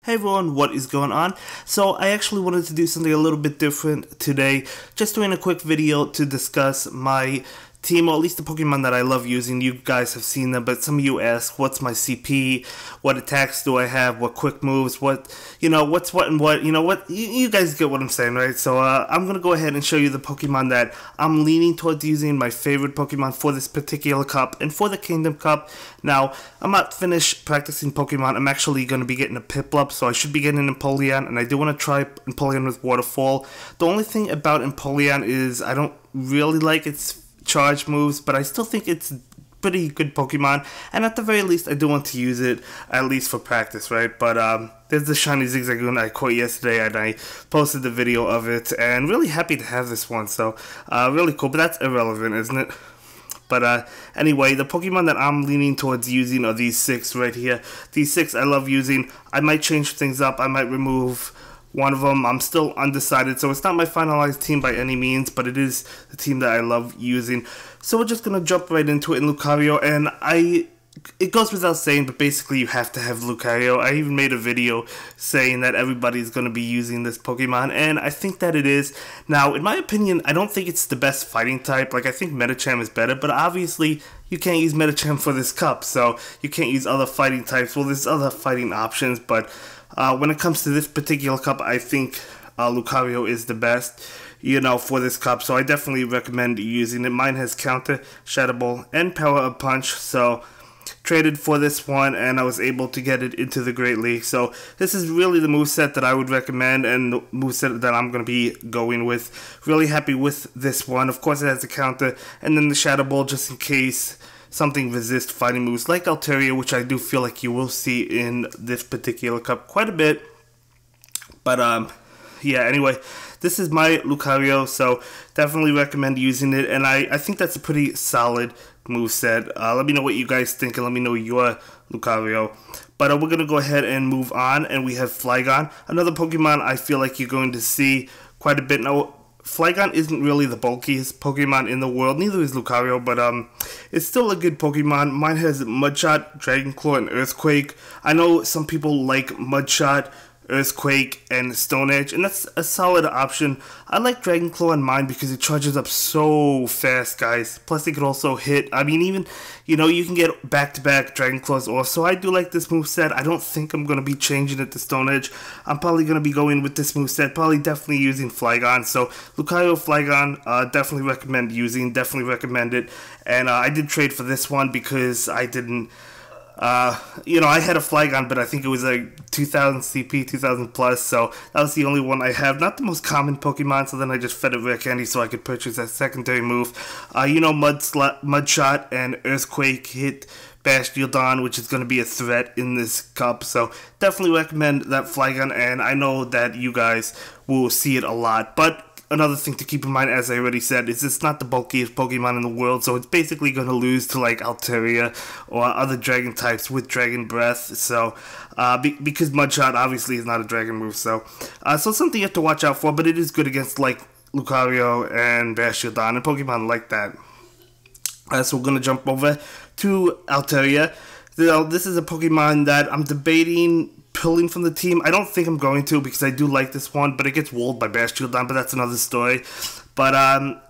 Hey everyone, what is going on? So I actually wanted to do something a little bit different today, just doing a quick video to discuss my team, or at least the Pokemon that I love using. You guys have seen them, but some of you ask, what's my CP, what attacks do I have, what quick moves, what's what and what, you guys get what I'm saying, right? So I'm going to go ahead and show you the Pokemon that I'm leaning towards using, my favorite Pokemon for this particular cup and for the Kingdom Cup. Now, I'm not finished practicing Pokemon. I'm actually going to be getting a Piplup, so I should be getting Empoleon, and I do want to try Empoleon with Waterfall. The only thing about Empoleon is I don't really like its charge moves, but I still think it's pretty good Pokemon, and at the very least I do want to use it at least for practice, right? But there's the shiny Zigzagoon I caught yesterday, and I posted the video of it, and really happy to have this one, so really cool. But that's irrelevant, isn't it? But anyway, the Pokemon that I'm leaning towards using are these 6 right here. These 6 I love using. I might change things up, I might remove one of them. I'm still undecided, so it's not my finalized team by any means, but it is the team that I love using. So we're just gonna jump right into it in Lucario, and it goes without saying, but basically you have to have Lucario. I even made a video saying that everybody's gonna be using this Pokemon, and I think that it is. Now, in my opinion, I don't think it's the best fighting type. Like, I think Medicham is better, but obviously you can't use Medicham for this cup, so you can't use other fighting types. Well, there's other fighting options, but when it comes to this particular cup, I think Lucario is the best, for this cup. So I definitely recommend using it. Mine has Counter, Shadow Ball, and Power Up Punch. So traded for this one, and I was able to get it into the Great League. So this is really the moveset that I would recommend, and the moveset that I'm going to be going with. Really happy with this one. Of course, it has a Counter, and then the Shadow Ball just in case something resist fighting moves like Altaria, which I do feel like you will see in this particular cup quite a bit. But yeah, anyway, this is my Lucario, so definitely recommend using it, and I think that's a pretty solid moveset. Let me know what you guys think, and let me know your Lucario. But we're going to go ahead and move on, and we have Flygon, another Pokemon I feel like you're going to see quite a bit. Now, Flygon isn't really the bulkiest Pokemon in the world, neither is Lucario, but it's still a good Pokemon. Mine has Mudshot, Dragon Claw, and Earthquake. I know some people like Mudshot, Earthquake, and Stone Edge, and that's a solid option. I like Dragon Claw in mine because it charges up so fast, guys. Plus, it could also hit. I mean, even, you can get back-to-back Dragon Claws off, so I do like this moveset. I don't think I'm going to be changing it to Stone Edge. I'm probably going to be going with this moveset, probably definitely using Flygon. So, Lucario, Flygon, definitely recommend using, definitely recommend it. And I did trade for this one because I didn't... I had a Flygon, but I think it was like 2000 CP, 2000 plus, so that was the only one I have. Not the most common Pokemon, so then I just fed it rare candy so I could purchase that secondary move. Mudshot and Earthquake hit Bastiodon, which is going to be a threat in this cup, so definitely recommend that Flygon, and I know that you guys will see it a lot. But another thing to keep in mind, as I already said, is it's not the bulkiest Pokemon in the world, so it's basically going to lose to like Altaria or other Dragon types with Dragon Breath. So, because Mudshot obviously is not a Dragon move, so something you have to watch out for. But it is good against like Lucario and Bastiodon and Pokemon like that. So we're going to jump over to Altaria. Now, this is a Pokemon that I'm debating pulling from the team. I don't think I'm going to because I do like this one, but it gets walled by Bastiodon, but that's another story. But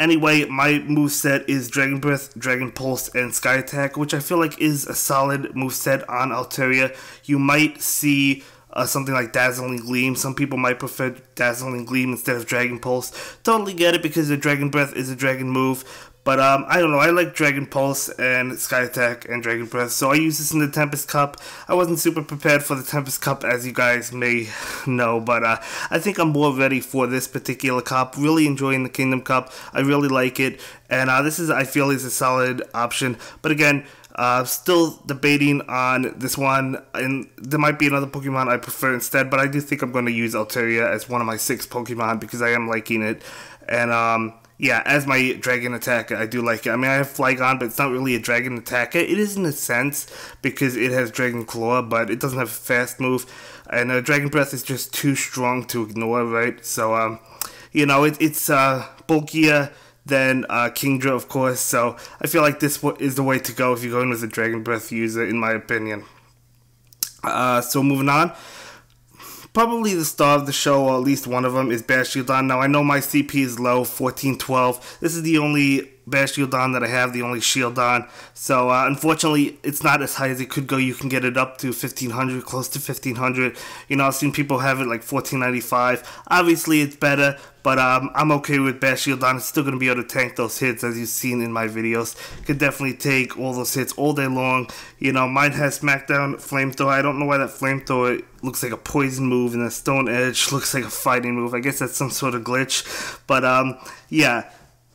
anyway, my moveset is Dragon Breath, Dragon Pulse, and Sky Attack, which I feel like is a solid moveset on Altaria. You might see something like Dazzling Gleam. Some people might prefer Dazzling Gleam instead of Dragon Pulse. Totally get it because the Dragon Breath is a Dragon move. But I don't know, I like Dragon Pulse and Sky Attack and Dragon Breath, so I use this in the Tempest Cup. I wasn't super prepared for the Tempest Cup, as you guys may know, but I think I'm more ready for this particular cup. Really enjoying the Kingdom Cup. I really like it, and this is, I feel, is a solid option. But again, still debating on this one, and there might be another Pokemon I prefer instead, but I do think I'm going to use Altaria as one of my 6 Pokemon because I am liking it. And yeah, as my Dragon attacker, I do like it. I mean, I have Flygon, but it's not really a Dragon attacker. It is in a sense, because it has Dragon Claw, but it doesn't have a fast move. And Dragon Breath is just too strong to ignore, right? So, it's bulkier than Kingdra, of course. So, I feel like this is the way to go if you're going with a Dragon Breath user, in my opinion. So, moving on. probably the star of the show, or at least one of them, is Bastiodon. Now, I know my CP is low, 1412. This is the only Bastiodon that I have, the only Shieldon. So, unfortunately, it's not as high as it could go. You can get it up to 1500, close to 1500. You know, I've seen people have it like 1495. Obviously, it's better, but I'm okay with Bastiodon. It's still going to be able to tank those hits, as you've seen in my videos. Could definitely take all those hits all day long. You know, mine has Smackdown, Flamethrower. I don't know why that Flamethrower looks like a poison move, and the Stone Edge looks like a fighting move. I guess that's some sort of glitch. But, yeah.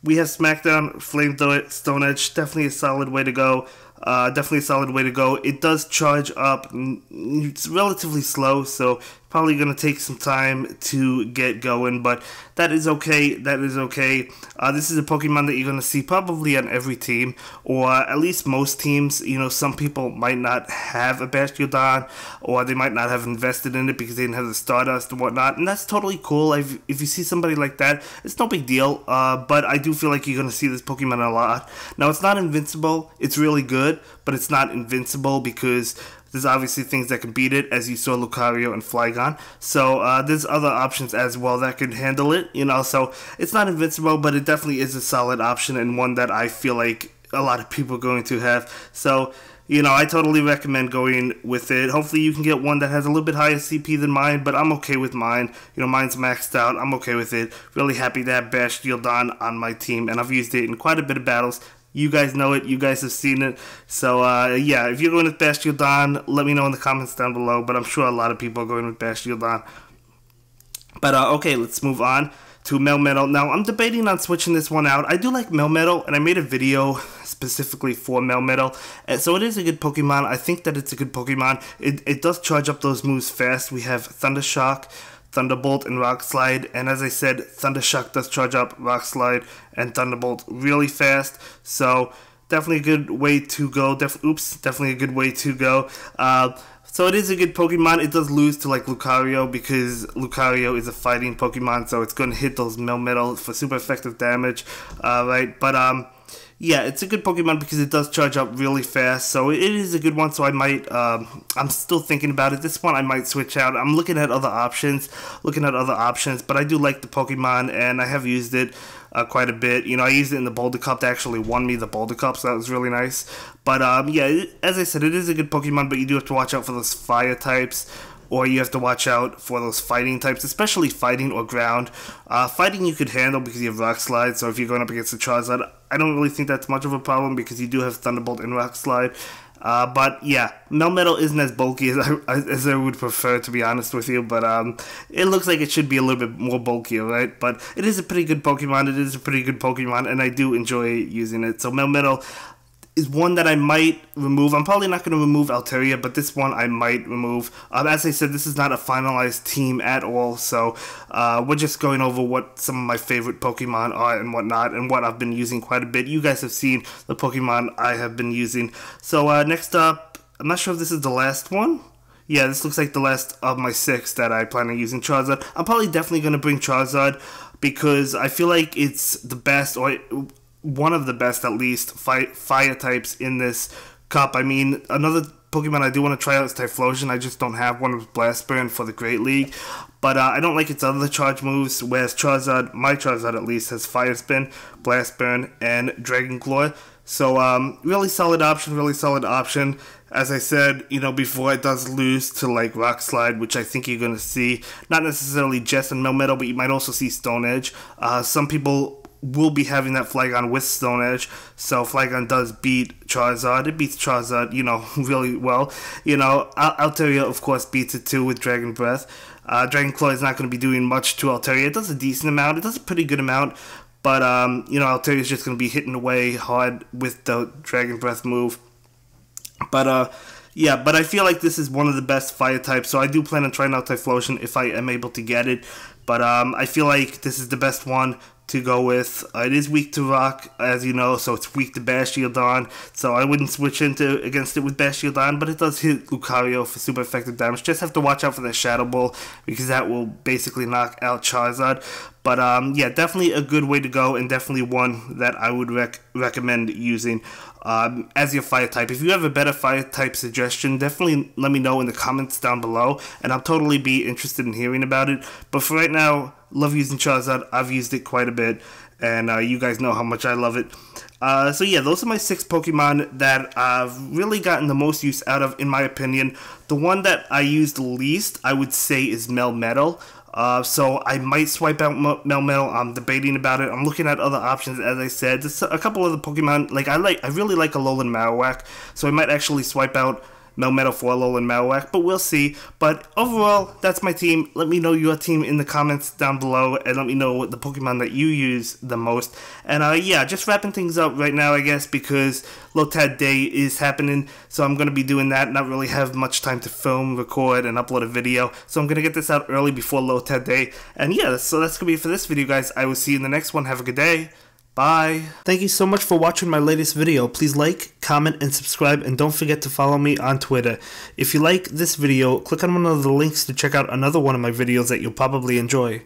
We have Smackdown, Flamethrower, Stone Edge. Definitely a solid way to go. Definitely a solid way to go. It does charge up. It's relatively slow, so probably going to take some time to get going, but that is okay. That is okay. This is a Pokemon that you're going to see probably on every team, or at least most teams. You know, some people might not have a Bastiodon, or they might not have invested in it because they didn't have the Stardust and whatnot, and that's totally cool. If you see somebody like that, it's no big deal, but I do feel like you're going to see this Pokemon a lot. Now, it's not invincible. It's really good, but it's not invincible because there's obviously things that can beat it, as you saw Lucario and Flygon. So there's other options as well that can handle it, you know. So it's not invincible, but it definitely is a solid option, and one that I feel like a lot of people are going to have. So, you know, I totally recommend going with it. Hopefully you can get one that has a little bit higher CP than mine, but I'm okay with mine. You know, mine's maxed out. I'm okay with it. Really happy to have Bastiodon on my team, and I've used it in quite a bit of battles. You guys know it. You guys have seen it. So, yeah, if you're going with Bastiodon, let me know in the comments down below. But I'm sure a lot of people are going with Bastiodon. But, okay, let's move on to Melmetal. Now, I'm debating on switching this one out. I do like Melmetal, and I made a video specifically for Melmetal. And so it is a good Pokemon. I think that it's a good Pokemon. It does charge up those moves fast. We have Thunder Shock, Thunderbolt, and Rock Slide, and as I said, Thunder Shock does charge up Rock Slide and Thunderbolt really fast, so definitely a good way to go. Definitely a good way to go. So it is a good Pokemon. It does lose to like Lucario because Lucario is a fighting Pokemon, so it's going to hit those Melmetal for super effective damage, right? But yeah, it's a good Pokemon because it does charge up really fast, so it is a good one. So I might, I'm still thinking about it. This one I might switch out. I'm looking at other options, but I do like the Pokemon, and I have used it quite a bit. You know, I used it in the Boulder Cup to actually won me the Boulder Cup, so that was really nice. But yeah, as I said, it is a good Pokemon, but you do have to watch out for those fire types, or you have to watch out for those fighting types, especially fighting or ground. Fighting you could handle because you have Rock Slide, so if you're going up against a Charizard, I don't really think that's much of a problem because you do have Thunderbolt and Rock Slide. But yeah, Melmetal isn't as bulky as I would prefer, to be honest with you, but it looks like it should be a little bit more bulkier, right? But it is a pretty good Pokemon, and I do enjoy using it. So Melmetal is one that I might remove. I'm probably not going to remove Altaria, but this one I might remove. As I said, this is not a finalized team at all, so we're just going over what some of my favorite Pokemon are and whatnot, and what I've been using quite a bit. You guys have seen the Pokemon I have been using. So next up, I'm not sure if this is the last one. Yeah, this looks like the last of my 6 that I plan on using. Charizard. I'm probably definitely going to bring Charizard because I feel like it's the best, or one of the best at least, fire types in this cup. I mean, another Pokemon I do want to try out is Typhlosion. I just don't have one with Blast Burn for the Great League. But I don't like its other charge moves, whereas Charizard, my Charizard at least, has Fire Spin, Blast Burn, and Dragon Claw. So, really solid option. As I said, you know, before, it does lose to, like, Rock Slide, which I think you're going to see. Not necessarily just in Melmetal, but you might also see Stone Edge. Some people will be having that Flygon with Stone Edge, so Flygon does beat Charizard. It beats Charizard, you know, really well. You know, Altaria, of course, beats it too with Dragon Breath. Dragon Claw is not going to be doing much to Altaria. It does a decent amount. It does a pretty good amount, but, you know, Altaria is just going to be hitting away hard with the Dragon Breath move. But, yeah, but I feel like this is one of the best fire types, so I do plan on trying out Typhlosion if I am able to get it. But I feel like this is the best one to go with. It is weak to rock, as you know, so it's weak to Bastiodon, so I wouldn't switch against it with Bastiodon, but it does hit Lucario for super effective damage. Just have to watch out for the Shadow Ball, because that will basically knock out Charizard. But yeah, definitely a good way to go, and definitely one that I would recommend using as your fire type. If you have a better fire type suggestion, definitely let me know in the comments down below, and I'll totally be interested in hearing about it. But for right now, love using Charizard. I've used it quite a bit, and you guys know how much I love it. So yeah, those are my 6 Pokemon that I've really gotten the most use out of, in my opinion. The one that I use the least, I would say, is Melmetal. So I might swipe out Melmetal. I'm debating about it. I'm looking at other options, as I said. There's a couple other Pokemon, like I really like Alolan Marowak, so I might actually swipe out Melmetal for Alolan Marowak, but we'll see. But overall, that's my team. Let me know your team in the comments down below, and let me know what the Pokemon that you use the most. And yeah, just wrapping things up right now, I guess, because Lotad Day is happening, so I'm going to be doing that. Not really have much time to film, record, and upload a video, so I'm going to get this out early before Lotad Day. And yeah, so that's going to be it for this video, guys. I will see you in the next one. Have a good day. Bye. Thank you so much for watching my latest video. Please like, comment, and subscribe, and don't forget to follow me on Twitter. If you like this video, click on one of the links to check out another one of my videos that you'll probably enjoy.